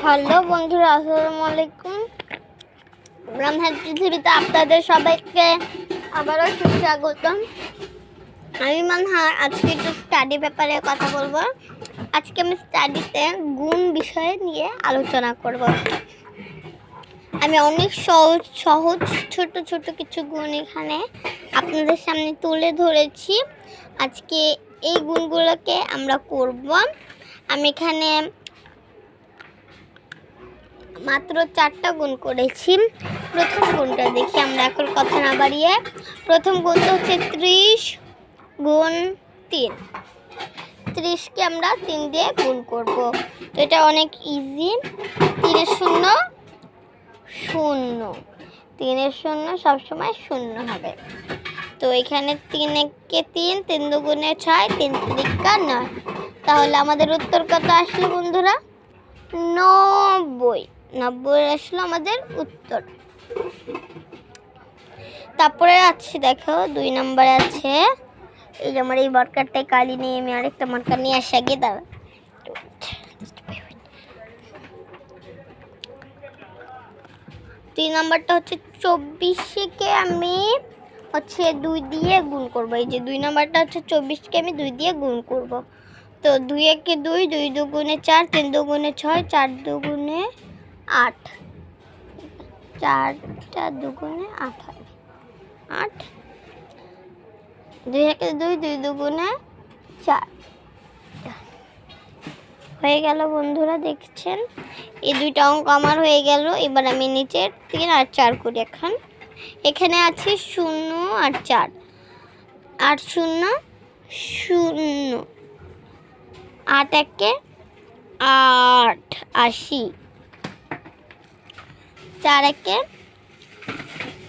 Hello বন্ধুরা, আসসালামু আলাইকুম। ব্রাহ্মণ পৃথিবীতে আপনাদের সবাইকে আবারও সুস্বাগতম। আমি মানহার আজকে একটু স্টাডি ব্যাপারে কথা বলবো। আজকে আমি স্টাডিতে গুণ বিষয় নিয়ে আলোচনা করব। আমি অনেক সহজ ছোট ছোট কিছু গুণ এখানে আপনাদের সামনে তুলে ধরেছি। আজকে এই গুণগুলোকে আমরা করব। আমি এখানে মাত্র 4টা গুণ করেছি। প্রথম গুণটা দেখি আমরা এখন কথা না বাড়িয়ে। প্রথম গুণটা হচ্ছে 30 গুণ 3। 30কে আমরা 3 দিয়ে গুণ করব। তো এটা অনেক ইজি। 3 শূন্য শূন্য, 3 শূন্য সবসময় শূন্য হবে। তো এখানে 3 একে 3, 3 দুগুণে 6, 3 তিরিকা 9। তাহলে আমাদের উত্তর কত আসলো বন্ধুরা? 90। 90 আসলো আমাদের উত্তর। তারপরে আছে দেখো 2 নম্বরে আছে, এই যে আমার এই মার্কারটাই কালি নিয়ে আমি আরেকটা মার্কার নিয়ে আসা গিয়ে দাঁড়া। 3 নম্বরটা হচ্ছে 24কে আমি 2 দিয়ে গুণ করব। এই যে 2 নম্বরটা হচ্ছে 24কে আমি 2 দিয়ে গুণ করব। তো 2 একে 2, 2 দুগুণে 4, 3 দুগুণে 6, 4 দুগুণে 8, 4টা দুগুণে 8 হবে 8। 2 একে 2, 2 দুগুণে 4 হয়ে গেল বন্ধুরা। দেখছেন এই দুইটা অঙ্ক আমার হয়ে গেল। এবার আমি নিচে 3 আর 4 করি। এখানে আছে 0 আর 4, 8 শূন্য 0, 8 একে 8, 80, 4 একে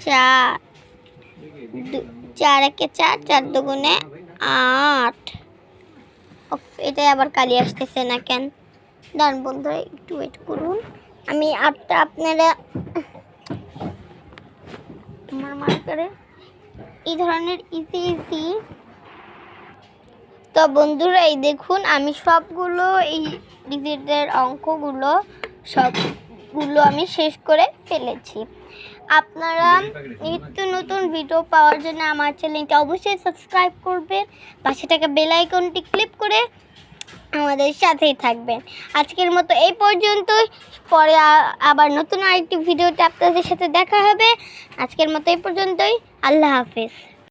4, 4 একে 4, 4 দুগুণে 8। এটাই আবার কালি আসতেছে না কেন? দাঁড়ান বন্ধুরা, একটু ওয়েট করুন। আমি 8টা আপনারা আমার মার্কারে এই ধরনের ইজি। তো বন্ধুরা এই দেখুন, আমি সবগুলো এই ডিজিটের অঙ্কগুলো সবগুলো আমি শেষ করে ফেলেছি। আপনারা নিত্য নতুন ভিডিও পাওয়ার জন্য আমার চ্যানেলটি অবশ্যই সাবস্ক্রাইব করবেন। পাশে থাকা বেল আইকনটি ক্লিক করে আমাদের সাথেই থাকবেন। আজকের মতো এই পর্যন্তই। পরে আবার নতুন আরেকটি ভিডিওতে আপনাদের সাথে দেখা হবে। আজকের মতো এই পর্যন্তই। আল্লাহ হাফেজ।